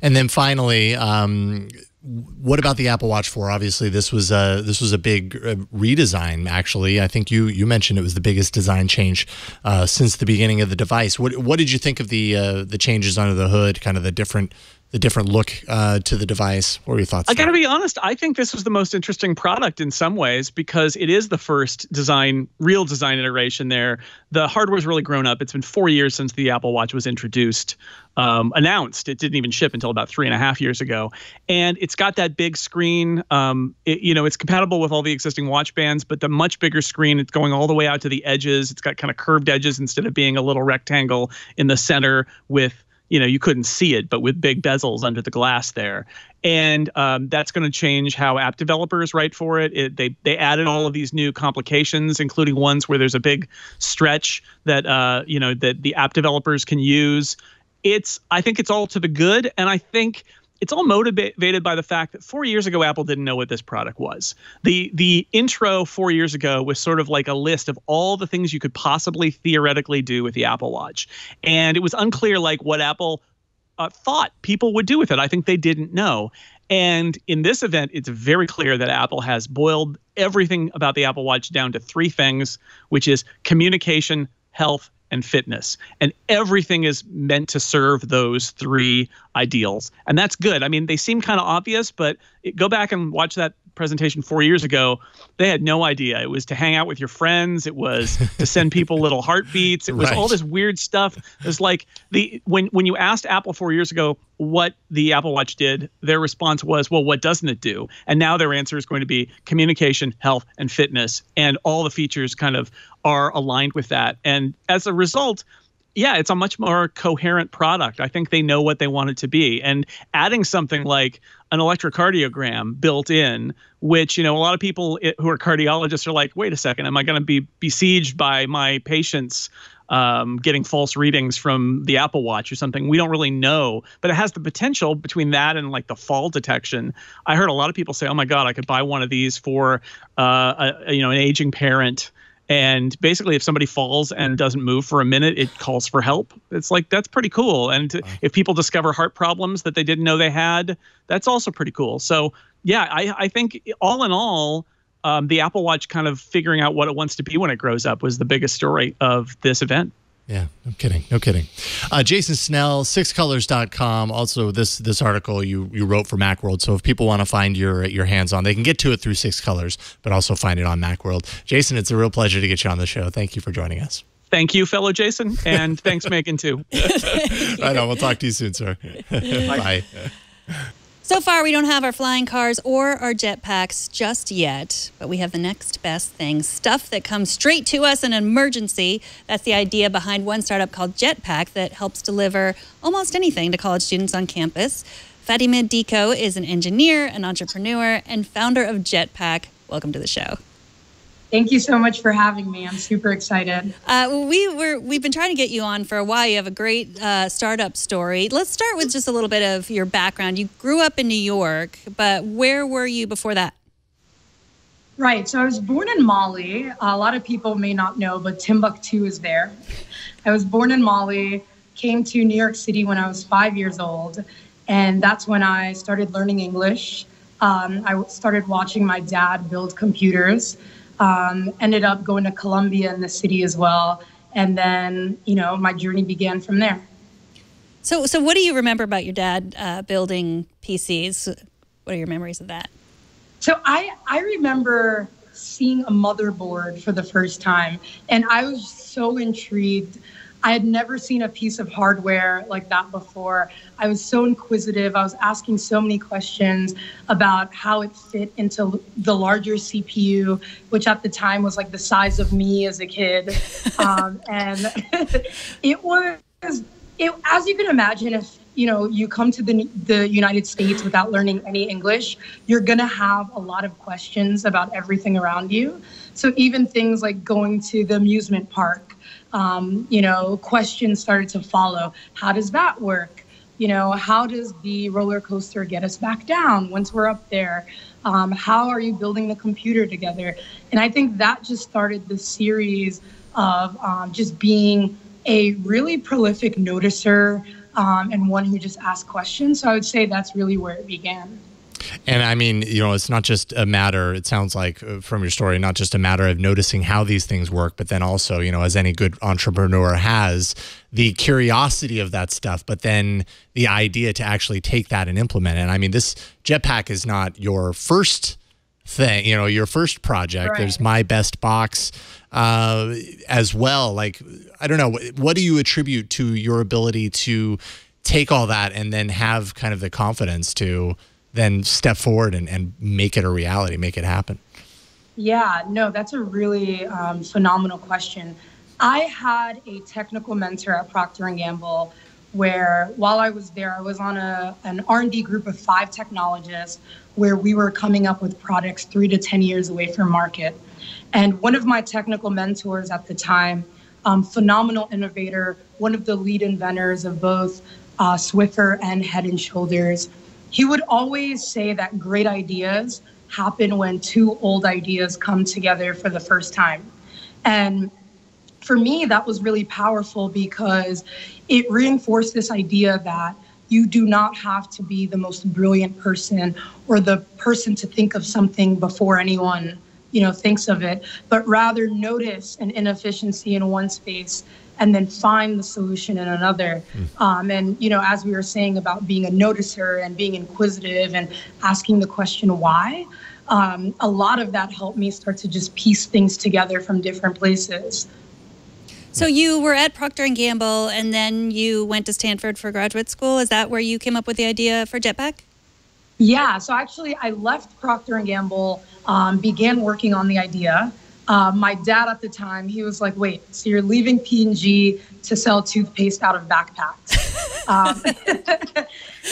And then finally, what about the Apple Watch 4? Obviously, this was a big redesign. Actually, I think you mentioned it was the biggest design change since the beginning of the device. What did you think of the changes under the hood? Kind of the different look to the device. What were your thoughts? I got to be honest. I think this was the most interesting product in some ways, because it is the first real design iteration there. The hardware's really grown up. It's been 4 years since the Apple Watch was announced. It didn't even ship until about 3.5 years ago. And it's got that big screen. It's compatible with all the existing watch bands, but the much bigger screen, it's going all the way out to the edges. It's got kind of curved edges instead of being a little rectangle in the center with, you couldn't see it, but with big bezels under the glass there. And that's going to change how app developers write for it. They added all of these new complications, including ones where there's a big stretch that, that the app developers can use. I think it's all to the good. And I think it's all motivated by the fact that 4 years ago, Apple didn't know what this product was. The intro 4 years ago was sort of like a list of all the things you could possibly theoretically do with the Apple Watch. And it was unclear what Apple thought people would do with it. I think they didn't know. And in this event, it's very clear that Apple has boiled everything about the Apple Watch down to three things, which is communication, health, and fitness. And everything is meant to serve those three ideals. And that's good. I mean, they seem kind of obvious, but go back and watch that presentation 4 years ago, they had no idea. It was to hang out with your friends. It was to send people little heartbeats. It was all this weird stuff. It was like when you asked Apple 4 years ago what the Apple Watch did, their response was, well, what doesn't it do? And now their answer is going to be communication, health, and fitness. And all the features kind of are aligned with that. And as a result, yeah, it's a much more coherent product. I think they know what they want it to be. And adding something like an electrocardiogram built in, which, a lot of people who are cardiologists are like, wait a second, am I going to be besieged by my patients getting false readings from the Apple Watch or something? We don't really know, but it has the potential between that and like the fall detection. I heard a lot of people say, oh my God, I could buy one of these for an aging parent. And basically, if somebody falls and doesn't move for a minute, it calls for help. It's like, that's pretty cool. And if people discover heart problems that they didn't know they had, that's also pretty cool. So yeah, I think all in all, the Apple Watch kind of figuring out what it wants to be when it grows up was the biggest story of this event. Yeah, no kidding. Jason Snell, sixcolors.com. Also, this article you wrote for Macworld. So if people want to find your hands on, they can get to it through 6 Colors, but also find it on Macworld. Jason, it's a real pleasure to get you on the show. Thank you for joining us. Thank you, fellow Jason, and thanks, Megan, too. I know. We'll talk to you soon, sir. Bye. So far, we don't have our flying cars or our jetpacks just yet, but we have the next best thing, stuff that comes straight to us in an emergency. That's the idea behind one startup called Jetpack that helps deliver almost anything to college students on campus. Fatima Dicko is an engineer, an entrepreneur, and founder of Jetpack. Welcome to the show. Thank you so much for having me. I'm super excited. We've been trying to get you on for a while. You have a great startup story. Let's start with just a little bit of your background. You grew up in New York, but where were you before that? Right. So I was born in Mali. A lot of people may not know, but Timbuktu is there. I was born in Mali, came to New York City when I was 5 years old, and that's when I started learning English. I started watching my dad build computers. Ended up going to Columbia in the city as well. And then, my journey began from there. So what do you remember about your dad building PCs? What are your memories of that? So I remember seeing a motherboard for the first time, and I was so intrigued. I had never seen a piece of hardware like that before. I was so inquisitive. I was asking so many questions about how it fit into the larger CPU, which at the time was like the size of me as a kid. And it was, as you can imagine, if you come to the United States without learning any English, you're going to have a lot of questions about everything around you. So even things like going to the amusement park, questions started to follow. How does that work? How does the roller coaster get us back down once we're up there? How are you building the computer together? And I think that just started the series of just being a really prolific noticer and one who just asked questions. So I would say that's really where it began. And I mean, it's not just a matter, it sounds like from your story, not just a matter of noticing how these things work, but then also, as any good entrepreneur has, the curiosity of that stuff, but then the idea to actually take that and implement it. And I mean, this Jetpack is not your first thing, your first project. Right. There's My Best Box as well. Like, I don't know, what do you attribute to your ability to take all that and then have kind of the confidence to then step forward and make it a reality, make it happen? Yeah, no, that's a really phenomenal question. I had a technical mentor at Procter & Gamble where while I was there, I was on an R&D group of 5 technologists where we were coming up with products 3 to 10 years away from market. And one of my technical mentors at the time, phenomenal innovator, one of the lead inventors of both Swiffer and Head & Shoulders, he would always say that great ideas happen when 2 old ideas come together for the first time. And for me, that was really powerful because it reinforced this idea that you do not have to be the most brilliant person or the person to think of something before anyone, thinks of it, but rather notice an inefficiency in one space and then find the solution in another. And, as we were saying about being a noticer and being inquisitive and asking the question why, a lot of that helped me start to just piece things together from different places. So you were at Procter & Gamble, and then you went to Stanford for graduate school. Is that where you came up with the idea for Jetpack? Yeah, so actually I left Procter & Gamble, began working on the idea. My dad at the time, he was like, wait, so you're leaving P&G to sell toothpaste out of backpacks?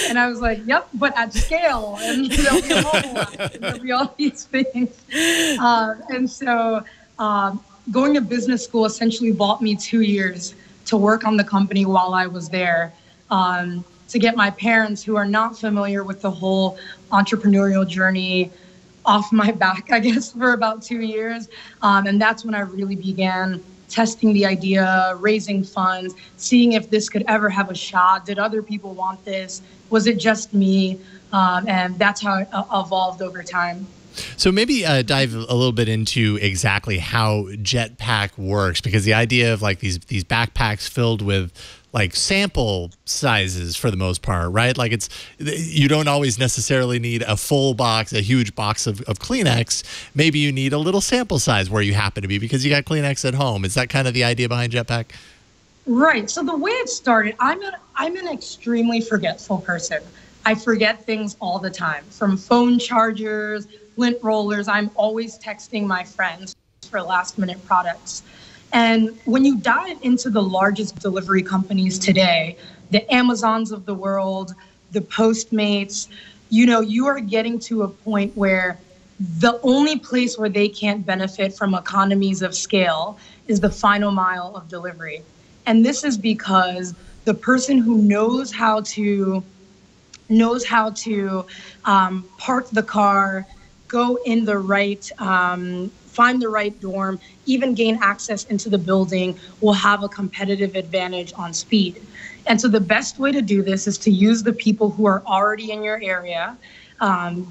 And I was like, yep, but at scale, and there'll be a mobile app, and there'll be all these things. And so going to business school essentially bought me 2 years to work on the company while I was there, to get my parents, who are not familiar with the whole entrepreneurial journey, off my back, I guess, for about 2 years. And that's when I really began testing the idea, raising funds, seeing if this could ever have a shot. Did other people want this? Was it just me? And that's how it evolved over time. So maybe dive a little bit into exactly how Jetpack works, because the idea of like these backpacks filled with like sample sizes for the most part, right? Like you don't always necessarily need a full box, a huge box of Kleenex. Maybe you need a little sample size where you happen to be because you got Kleenex at home. Is that kind of the idea behind Jetpack? Right. So the way it started, I'm an extremely forgetful person. I forget things all the time, from phone chargers, lint rollers. I'm always texting my friends for last minute products. And when you dive into the largest delivery companies today, the Amazons of the world, the Postmates, you are getting to a point where the only place where they can't benefit from economies of scale is the final mile of delivery. And this is because the person who knows how to park the car, go in the right, find the right dorm, even gain access into the building, will have a competitive advantage on speed. And so the best way to do this is to use the people who are already in your area,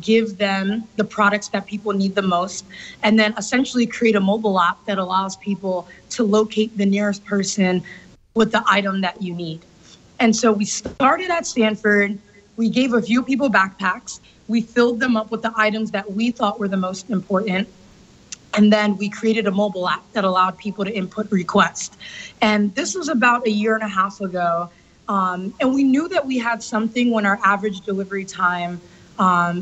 give them the products that people need the most, and then essentially create a mobile app that allows people to locate the nearest person with the item that you need. And so we started at Stanford. We gave a few people backpacks. We filled them up with the items that we thought were the most important. And then we created a mobile app that allowed people to input requests. And this was about 1.5 years ago. And we knew that we had something when our average delivery time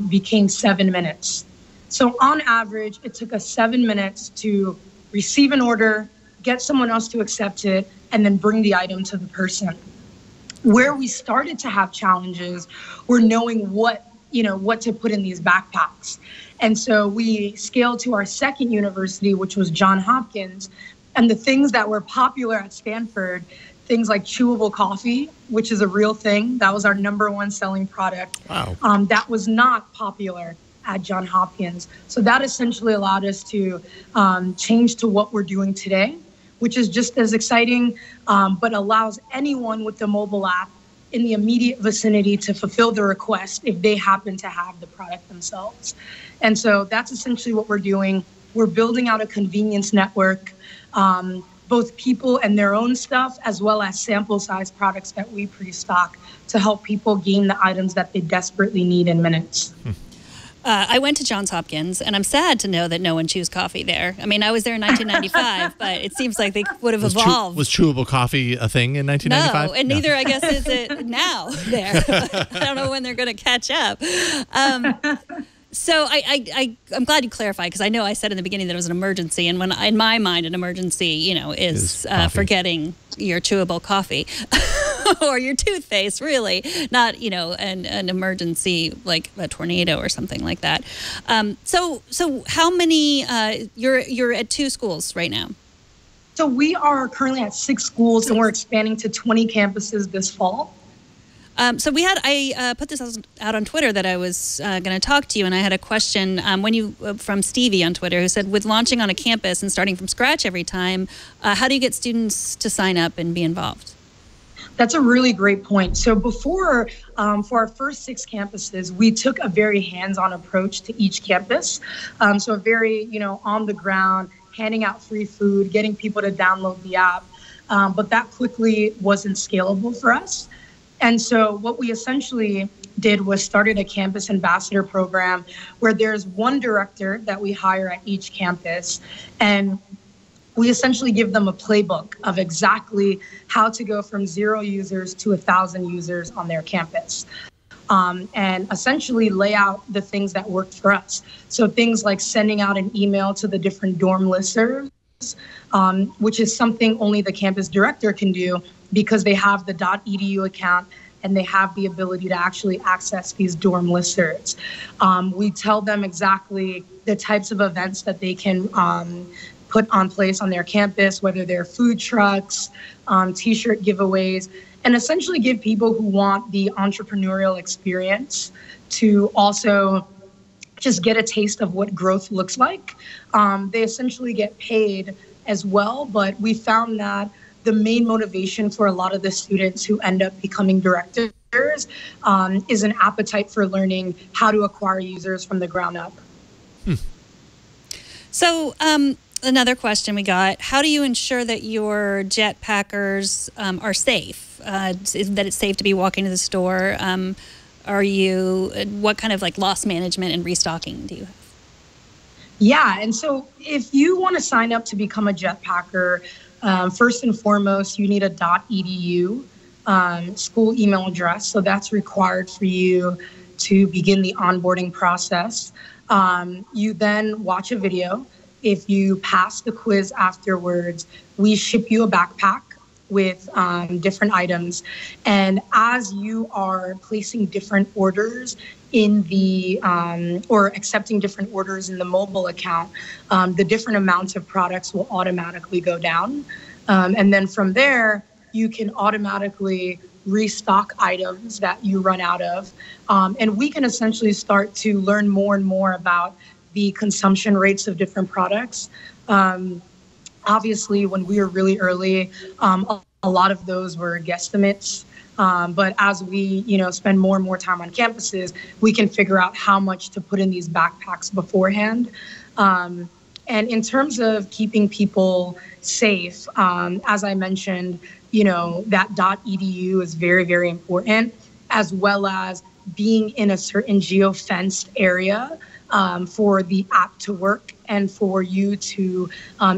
became 7 minutes. So on average, it took us 7 minutes to receive an order, get someone else to accept it, and then bring the item to the person. Where we started to have challenges were knowing what to put in these backpacks. And so we scaled to our second university, which was Johns Hopkins. And the things that were popular at Stanford, things like chewable coffee, which is a real thing. That was our #1 selling product. Wow. That was not popular at Johns Hopkins. So that essentially allowed us to change to what we're doing today, which is just as exciting, but allows anyone with the mobile app in the immediate vicinity to fulfill the request if they happen to have the product themselves. And so that's essentially what we're doing. We're building out a convenience network, both people and their own stuff, as well as sample size products that we pre-stock to help people gain the items that they desperately need in minutes. I went to Johns Hopkins, and I'm sad to know that no one chews coffee there. I mean, I was there in 1995, but it seems like they would have evolved. Was chewable coffee a thing in 1995? No, and neither, I guess, is it now there. I don't know when they're going to catch up. So I'm glad you clarified, because I know I said in the beginning that it was an emergency, and when in my mind an emergency, is forgetting your chewable coffee or your toothpaste, really, not an emergency like a tornado or something like that. So how many? You're at 2 schools right now. So we are currently at 6 schools, and we're expanding to 20 campuses this fall. So I put this out on Twitter that I was going to talk to you, and I had a question from Stevie on Twitter, who said, with launching on a campus and starting from scratch every time, how do you get students to sign up and be involved? That's a really great point. So before, for our first 6 campuses, we took a very hands-on approach to each campus. So a very, on the ground, handing out free food, getting people to download the app. But that quickly wasn't scalable for us. And so what we essentially did was started a campus ambassador program where there's one director that we hire at each campus, and we essentially give them a playbook of exactly how to go from 0 users to 1,000 users on their campus. And essentially lay out the things that worked for us. So things like sending out an email to the different dorm listservs, which is something only the campus director can do because they have the .edu account and they have the ability to actually access these dorm listservs. We tell them exactly the types of events that they can put on place on their campus, whether they're food trucks, t-shirt giveaways, and essentially give people who want the entrepreneurial experience to also just get a taste of what growth looks like. They essentially get paid as well, but we found that the main motivation for a lot of the students who end up becoming directors is an appetite for learning how to acquire users from the ground up. So another question we got, how do you ensure that your Jetpackers are safe? That it's safe to be walking to the store? What kind of like loss management and restocking do you have? Yeah, and so if you want to sign up to become a Jetpacker, first and foremost, you need a .edu school email address. So that's required for you to begin the onboarding process. You then watch a video. If you pass the quiz afterwards, we ship you a backpack with different items. And as you are placing different orders in the, or accepting different orders in the mobile account, the different amounts of products will automatically go down. And then from there, you can automatically restock items that you run out of. And we can essentially start to learn more and more about the consumption rates of different products. Obviously, when we were really early, a lot of those were guesstimates. But as we, spend more and more time on campuses, we can figure out how much to put in these backpacks beforehand. And in terms of keeping people safe, as I mentioned, that .edu is very, very important, as well as being in a certain geo-fenced area for the app to work and for you to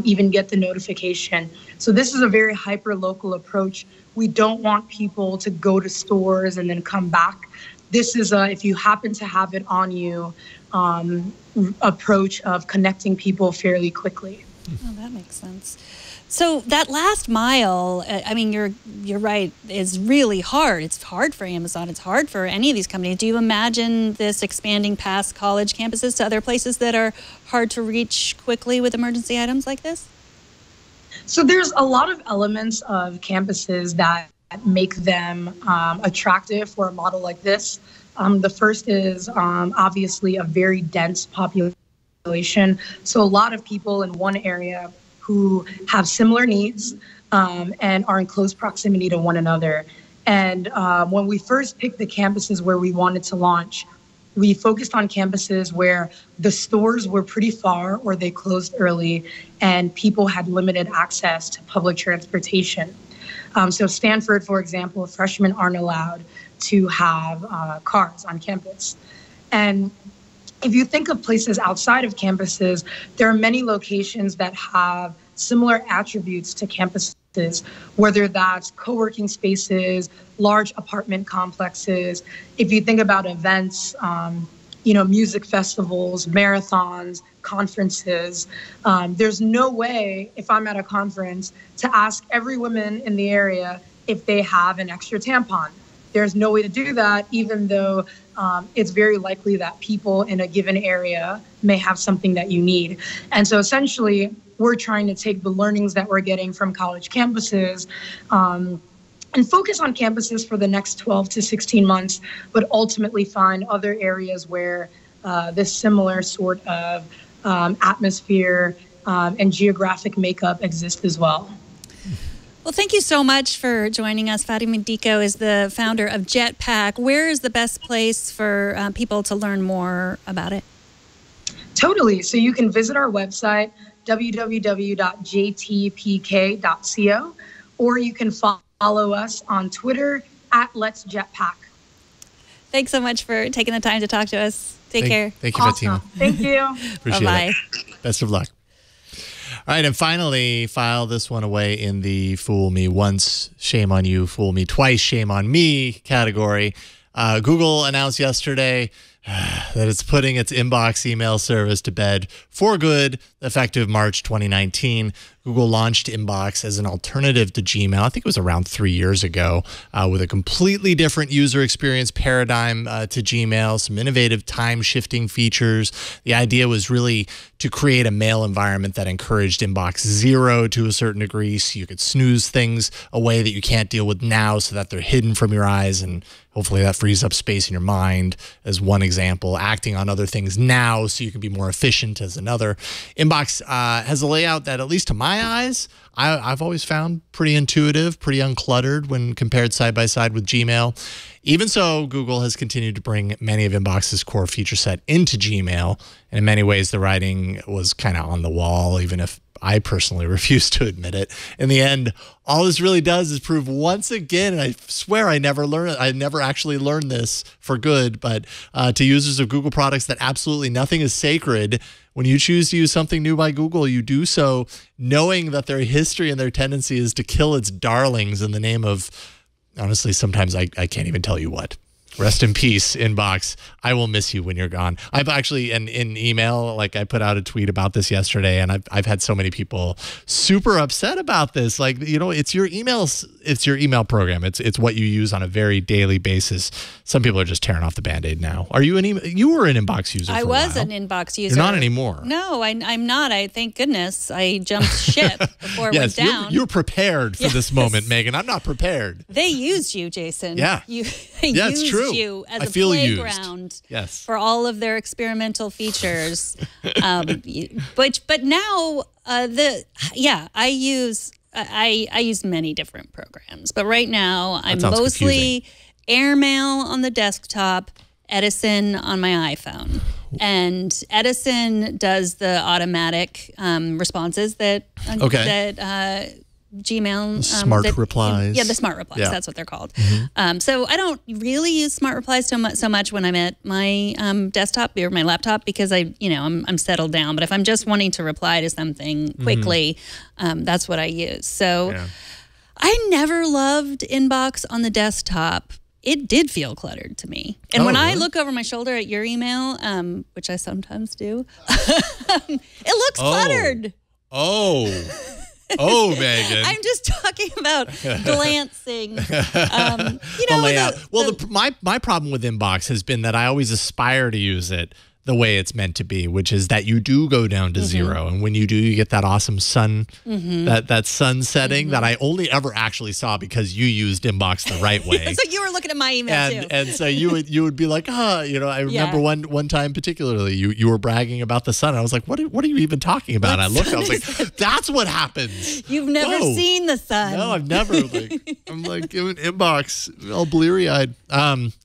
even get the notification. So this is a very hyper-local approach. We don't want people to go to stores and then come back. This is if you happen to have it on you, approach of connecting people fairly quickly. Oh, that makes sense. So that last mile, you're right, is really hard. It's hard for Amazon. It's hard for any of these companies. Do you imagine this expanding past college campuses to other places that are hard to reach quickly with emergency items like this? So there's a lot of elements of campuses that make them attractive for a model like this. The first is obviously a very dense population. So a lot of people in one area who have similar needs and are in close proximity to one another. And when we first picked the campuses where we wanted to launch, we focused on campuses where the stores were pretty far or they closed early and people had limited access to public transportation. So Stanford, for example, freshmen aren't allowed to have cars on campus. And if you think of places outside of campuses, there are many locations that have similar attributes to campuses, whether that's co-working spaces, large apartment complexes. If you think about events, music festivals, marathons, conferences, there's no way, if I'm at a conference, to ask every woman in the area if they have an extra tampon. There's no way to do that, even though it's very likely that people in a given area may have something that you need. And so essentially, we're trying to take the learnings that we're getting from college campuses and focus on campuses for the next 12 to 16 months, but ultimately find other areas where this similar sort of atmosphere and geographic makeup exists as well. Well, thank you so much for joining us. Fatima Dicko is the founder of Jetpack. Where is the best place for people to learn more about it? Totally. So you can visit our website, www.jtpk.co, or you can follow us on Twitter @Let'sJetpack. Thanks so much for taking the time to talk to us. Take care. Thank you, Fatima. Thank you. Appreciate Bye-bye. it. Best of luck. All right, and finally, file this one away in the fool me once, shame on you, fool me twice, shame on me category. Google announced yesterday that it's putting its inbox email service to bed for good, effective March 2019. Google launched Inbox as an alternative to Gmail. I think it was around 3 years ago, with a completely different user experience paradigm to Gmail, some innovative time-shifting features. The idea was really to create a mail environment that encouraged Inbox 0 to a certain degree, so you could snooze things away that you can't deal with now so that they're hidden from your eyes, and hopefully that frees up space in your mind as one example. Acting on other things now so you can be more efficient as another. Inbox has a layout that, at least to my eyes, I've always found pretty intuitive, pretty uncluttered when compared side by side with Gmail. Even so, Google has continued to bring many of Inbox's core feature set into Gmail. And in many ways, the writing was kind of on the wall, even if I personally refuse to admit it. In the end, all this really does is prove once again, and I swear I never actually learned this for good, but to users of Google products, that absolutely nothing is sacred. When you choose to use something new by Google, you do so knowing that their history and their tendency is to kill its darlings in the name of, honestly, sometimes I can't even tell you what. Rest in peace, Inbox. I will miss you when you're gone. I've actually, in email, like I put out a tweet about this yesterday, and I've had so many people super upset about this. Like, you know, it's your email program. It's what you use on a very daily basis. Some people are just tearing off the Band-Aid now. Are you you were an Inbox user? I was an Inbox user. You're not anymore. No, I'm not. Thank goodness I jumped ship before it went down. You're prepared for this moment, Megan. I'm not prepared. They used you, Jason. Yeah. It's true. You as a playground for all of their experimental features. But now I use many different programs. But right now I'm mostly Airmail on the desktop, Edison on my iPhone. And Edison does the automatic responses that Gmail smart replies. The smart replies. Yeah. That's what they're called. So I don't really use smart replies so much when I'm at my desktop or my laptop, because I'm settled down. But if I'm just wanting to reply to something quickly, that's what I use. So I never loved Inbox on the desktop. It did feel cluttered to me. And when I look over my shoulder at your email, which I sometimes do, it looks cluttered. Oh, Megan. I'm just talking about glancing. The layout. My problem with Inbox has been that I always aspire to use it the way it's meant to be, which is that you do go down to 0. And when you do, you get that awesome sun, that sun setting that I only ever actually saw because you used Inbox the right way. So you were looking at my email too. And so you would be like, I remember one time particularly, you were bragging about the sun. And I was like, what are you even talking about? And I looked, I was like, that's what happens. You've never seen the sun. No, I've never. I'm like, Inbox, all bleary-eyed.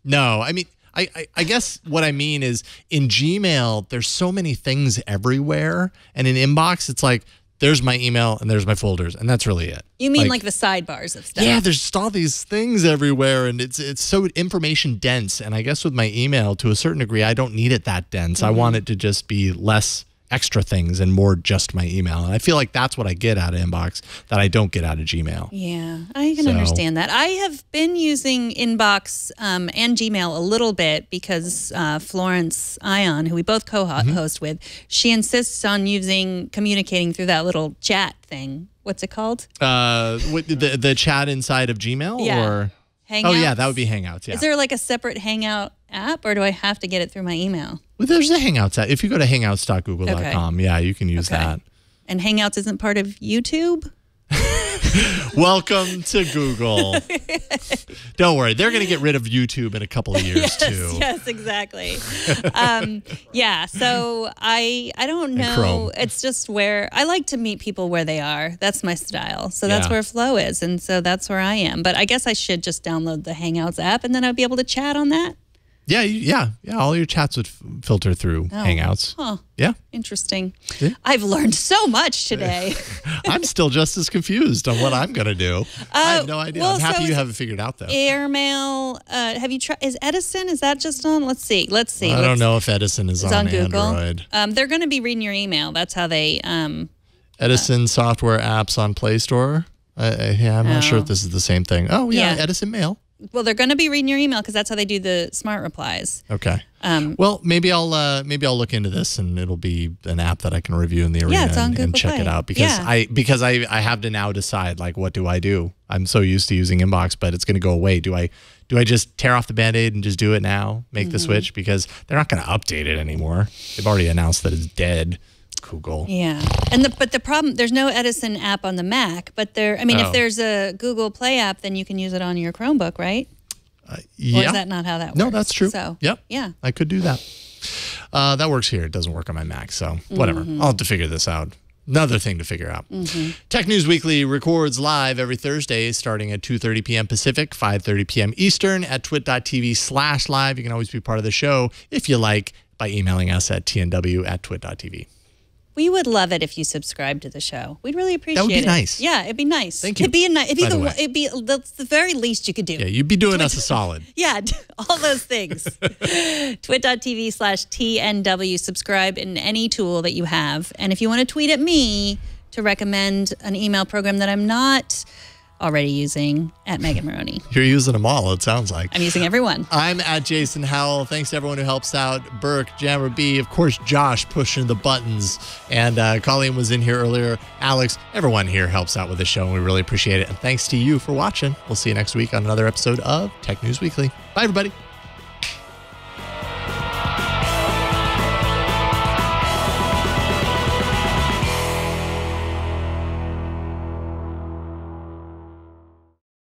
No, I mean, I guess what I mean is in Gmail, there's so many things everywhere. And in Inbox, it's like, there's my email and there's my folders. And that's really it. You mean like the sidebars of stuff? Yeah, there's just all these things everywhere. And it's so information dense. And I guess with my email, to a certain degree, I don't need it that dense. I want it to just be less extra things and more just my email. And I feel like that's what I get out of Inbox that I don't get out of Gmail. Yeah, I can understand that. I have been using Inbox and Gmail a little bit because Florence Ion, who we both co-host with, she insists on communicating through that little chat thing. What's it called? The chat inside of Gmail? Yeah. Or Hangouts? Oh, yeah, that would be Hangouts, yeah. Is there like a separate Hangout app, or do I have to get it through my email? Well, there's a Hangouts app. If you go to hangouts.google.com, yeah, you can use that. And Hangouts isn't part of YouTube? Welcome to Google. Don't worry, they're going to get rid of YouTube in a couple of years too. Yes, exactly. So I don't know. It's just where I like to meet people where they are. That's my style. So that's where Flow is, and so that's where I am. But I guess I should just download the Hangouts app, and then I'll be able to chat on that. Yeah. All your chats would filter through Hangouts. Huh. Yeah. Interesting. Yeah. I've learned so much today. I'm still just as confused on what I'm going to do. I have no idea. well, I'm happy so you have it figured out, though. Airmail. Have you tried? Is Edison? Is that just on? Let's see. I don't know if Edison is on Google. Android. They're going to be reading your email. That's how they. Edison software apps on Play Store. I'm not sure if this is the same thing. Oh, yeah. Edison Mail. Well, they're going to be reading your email because that's how they do the smart replies. Okay. Well, maybe I'll look into this, and it'll be an app that I can review in the arena it's on and check Play. it out because I have to now decide, like, what do I do? I'm so used to using Inbox, but it's going to go away. Do I just tear off the Band-Aid and just do it now? Make the switch, because they're not going to update it anymore. They've already announced that it's dead. Google. Yeah. But the problem, there's no Edison app on the Mac, but if there's a Google Play app, then you can use it on your Chromebook, right? Yeah. Or is that not how that works? No, that's true. So, yep. Yeah. I could do that. That works here. It doesn't work on my Mac, so whatever. I'll have to figure this out. Another thing to figure out. Tech News Weekly records live every Thursday starting at 2:30 p.m. Pacific, 5:30 p.m. Eastern at twit.tv/live. You can always be part of the show if you like by emailing us at tnw@twit.tv. We would love it if you subscribe to the show. We'd really appreciate it. That would be nice. Yeah, it'd be nice. Thank you. That's the very least you could do. Yeah, you'd be doing us a solid. Yeah, all those things. twit.tv/TNW. Subscribe in any tool that you have. And if you want to tweet at me to recommend an email program that I'm not already using, at Megan Maroney. You're using them all, it sounds like. I'm using every one. I'm at Jason Howell. Thanks to everyone who helps out. Burke, Jammer B, of course, Josh pushing the buttons. And Colleen was in here earlier. Alex, everyone here helps out with the show, and we really appreciate it. And thanks to you for watching. We'll see you next week on another episode of Tech News Weekly. Bye, everybody.